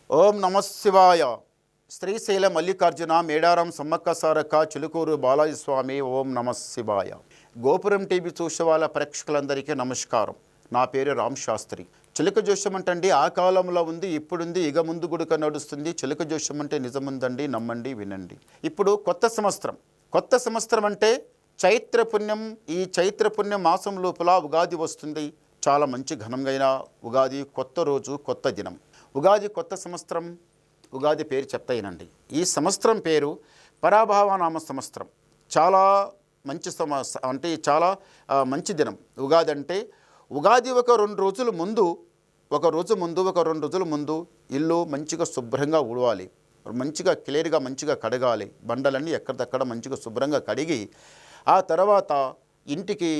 ఓం నమ శివాయ. శ్రీశైల మల్లికార్జున మేడారం సమ్మక్క సారక్క చిలుకూరు బాలాజీ స్వామి. ఓం నమ శివాయ. గోపురం టీవీ చూసే వాళ్ళ ప్రేక్షకులందరికీ నమస్కారం. నా పేరు రామ్ శాస్త్రి. చిలుక జోష్యం అంటే ఆ కాలంలో ఉంది, ఇప్పుడుంది, ఇక ముందు గుడుక నడుస్తుంది. చిలుక జోష్యం అంటే నిజముందండి, నమ్మండి, వినండి. ఇప్పుడు కొత్త సంవత్సరం అంటే చైత్ర పుణ్యం. ఈ చైత్ర పుణ్యం మాసం లోపల ఉగాది వస్తుంది. చాలా మంచి ఘనంగా ఉగాది, కొత్త రోజు, కొత్త దినం. ఉగాది కొత్త సంవత్సరం. ఉగాది పేరు చెప్తాయినండి. ఈ సంవత్సరం పేరు పరాభావనామ సంవత్సరం. చాలా మంచి అంటే చాలా మంచి దినం. ఉగాది అంటే ఉగాది ఒక 2 రోజుల ముందు, ఒక 2 రోజుల ముందు ఇల్లు మంచిగా శుభ్రంగా ఉడవాలి, మంచిగా క్లియర్గా మంచిగా కడగాలి. బండలన్నీ ఎక్కడిదక్కడ మంచిగా శుభ్రంగా కడిగి ఆ తర్వాత ఇంటికి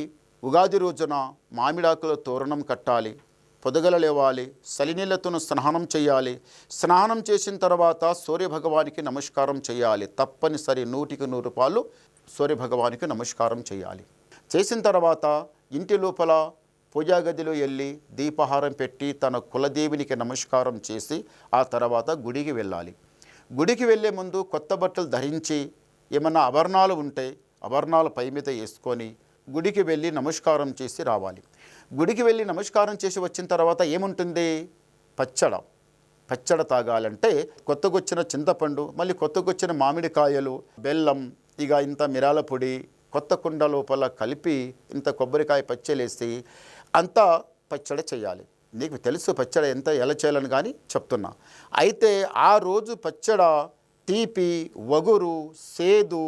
ఉగాది రోజున మామిడాకుల తోరణం కట్టాలి. పొదగల లేవాలి, సలినీళ్లతో స్నానం చేయాలి. స్నానం చేసిన తర్వాత సూర్యభగవానికి నమస్కారం చేయాలి. తప్పనిసరి 100కి 100 రూపాయలు సూర్యభగవానికి నమస్కారం చేయాలి. చేసిన తర్వాత ఇంటి లోపల పూజా గదిలో వెళ్ళి దీపహారం పెట్టి తన కులదేవినికి నమస్కారం చేసి ఆ తర్వాత గుడికి వెళ్ళాలి. గుడికి వెళ్ళే ముందు కొత్త బట్టలు ధరించి ఏమన్నా ఆభరణాలు ఉంటే ఆభరణాలు పై మీద వేసుకొని గుడికి వెళ్ళి నమస్కారం చేసి రావాలి. గుడికి వెళ్ళి నమస్కారం చేసి వచ్చిన తర్వాత ఏముంటుంది? పచ్చడ తాగాలంటే కొత్తగొచ్చిన చింతపండు, మళ్ళీ కొత్తగొచ్చిన మామిడికాయలు, బెల్లం, ఇక ఇంత మిరాల పొడి కొత్త కుండ లోపల కలిపి ఇంత కొబ్బరికాయ పచ్చలేసి అంతా పచ్చడ చేయాలి. నీకు తెలుసు పచ్చడ ఎలా చేయాలని కానీ చెప్తున్నా. అయితే ఆ రోజు పచ్చడ తీపి, వగురు, సేదు,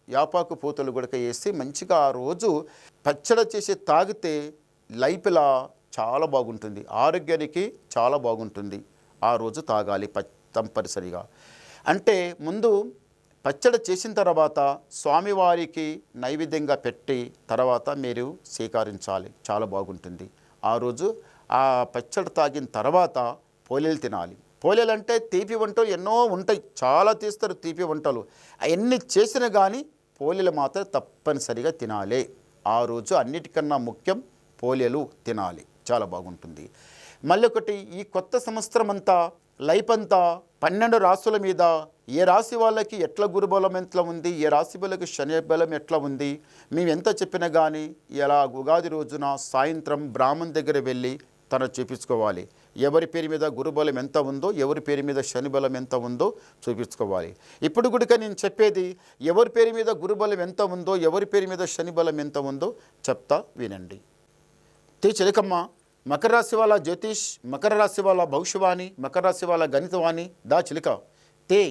యాపాకు పూతలు గుడక వేసి మంచిగా ఆ రోజు పచ్చడ చేసి తాగితే లైఫ్లా చాలా బాగుంటుంది, ఆరోగ్యానికి చాలా బాగుంటుంది. ఆ రోజు తాగాలి తప్పనిసరిగా. అంటే ముందు పచ్చడి చేసిన తర్వాత స్వామివారికి నైవేద్యంగా పెట్టి తర్వాత మీరు స్వీకరించాలి. చాలా బాగుంటుంది. ఆ రోజు ఆ పచ్చడి తాగిన తర్వాత పోలేలు తినాలి. పోలేలు అంటే తీపి వంటలు ఎన్నో ఉంటాయి, చాలా తీస్తారు తీపి వంటలు. అవన్నీ చేసినా కానీ పోలేలు మాత్రం తప్పనిసరిగా తినాలి. ఆ రోజు అన్నిటికన్నా ముఖ్యం పోలేలు తినాలి. చాలా బాగుంటుంది. మళ్ళీ ఒకటి, ఈ కొత్త సంవత్సరం అంతా లైఫ్ అంతా 12 రాశుల మీద ఏ రాశి వాళ్ళకి ఎట్లా గురుబలం ఎట్లా ఉంది, ఏ రాశి వాళ్ళకి శని బలం ఎట్లా ఉంది మేము ఎంత చెప్పినా కానీ ఇలా ఉగాది రోజున సాయంత్రం బ్రాహ్మణ్ దగ్గర వెళ్ళి తను చూపించుకోవాలి. ఎవరి పేరు మీద గురుబలం ఎంత ఉందో, ఎవరి పేరు మీద శని బలం ఎంత ఉందో చూపించుకోవాలి. ఇప్పుడు కూడా నేను చెప్పేది ఎవరి పేరు మీద గురుబలం ఎంత ఉందో, ఎవరి పేరు మీద శని బలం ఎంత ఉందో చెప్తా, వినండి. చిలకమ్మ, మకర రాశి వాళ్ళ జ్యోతిష్, మకర రాశి వాళ్ళ భవిష్యవాణి, మకర రాశి వాళ్ళ గణితవాణి. దా చిలుక తే.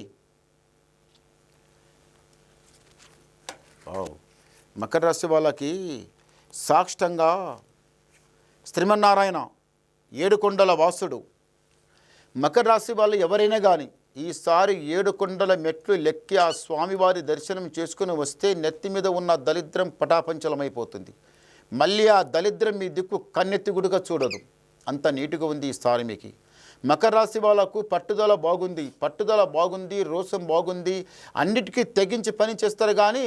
మకర రాశి వాళ్ళకి సాక్షంగా శ్రీమన్నారాయణ, 7 కొండల వాసుడు. మకర రాశి వాళ్ళు ఎవరైనా కానీ ఈసారి 7 కొండల మెట్లు లెక్కి ఆ స్వామివారి దర్శనం చేసుకుని వస్తే నెత్తి మీద ఉన్న దరిద్రం పటాపంచలమైపోతుంది. మళ్ళీ ఆ దరిద్రం మీ దిక్కు కన్నెత్తి గుడిగా చూడదు. అంత నీటుగా ఉంది ఈసారి మీకు. మకర రాశి వాళ్ళకు పట్టుదల బాగుంది, రోషం బాగుంది, అన్నిటికీ తెగించి పని చేస్తారు. కానీ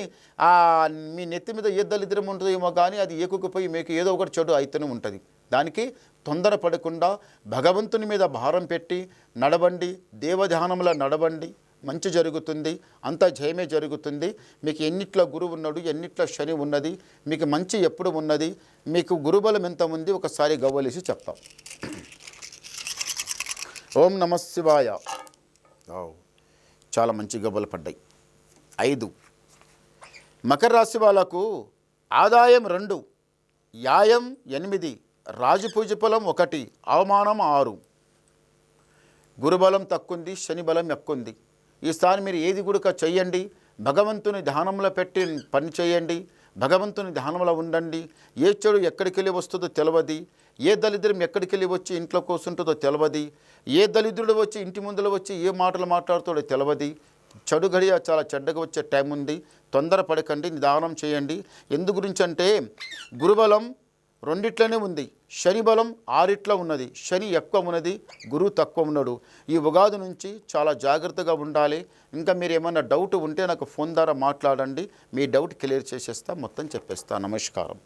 మీ నెత్తి మీద ఏ దరిద్రం ఉంటుందేమో కానీ అది ఏకుకుపోయి మీకు ఏదో ఒకటి చెడు అయితేనే ఉంటుంది. దానికి తొందరపడకుండా భగవంతుని మీద భారం పెట్టి నడవండి, దేవధ్యానంలో నడవండి, మంచి జరుగుతుంది, అంతా జయమే జరుగుతుంది. మీకు ఎన్నిట్లో గురువు ఉన్నాడు, ఎన్నిట్లో శని ఉన్నది, మీకు మంచి ఎప్పుడు ఉన్నది, మీకు గురుబలం ఎంత ఉంది ఒకసారి గవ్వలేసి చెప్తాం. ఓం నమ శివాయ. చాలా మంచి గవ్వలు పడ్డాయి. 5. మకర రాశి వాళ్ళకు ఆదాయం 2, యాయం 8, రాజపూజ ఫలం 1, అవమానం 6. గురుబలం తక్కువంది, శని బలం ఎక్కువంది. ఈసారి మీరు ఏది కూడా చెయ్యండి, భగవంతుని ధ్యానంలో పెట్టి పని చేయండి, భగవంతుని ధ్యానంలో ఉండండి. ఏ చెడు ఎక్కడికి వెళ్ళి వస్తుందో తెలియదు, ఏ దళిద్రం ఎక్కడికి వెళ్ళి వచ్చి ఇంట్లో కూర్చుంటుందో తెలియదు, ఏ దళిద్రుడు వచ్చి ఇంటి ముందులో వచ్చి ఏ మాటలు మాట్లాడుతాడో తెలియదు. చెడు గడియ చాలా చెడ్డగా వచ్చే టైం ఉంది. తొందరపడకండి, నిదానం చేయండి. ఎందు గురించి అంటే గురుబలం 2 ఉంది, శని బలం 6 ఉన్నది. శని ఎక్కువ ఉన్నది, గురువు తక్కువ ఉన్నాడు. ఈ ఉగాది నుంచి చాలా జాగ్రత్తగా ఉండాలి. ఇంకా మీరు ఏమన్నా డౌట్ ఉంటే నాకు ఫోన్ ద్వారా మాట్లాడండి, మీ డౌట్ క్లియర్ చేసేస్తా, మొత్తం చెప్పేస్తా. నమస్కారం.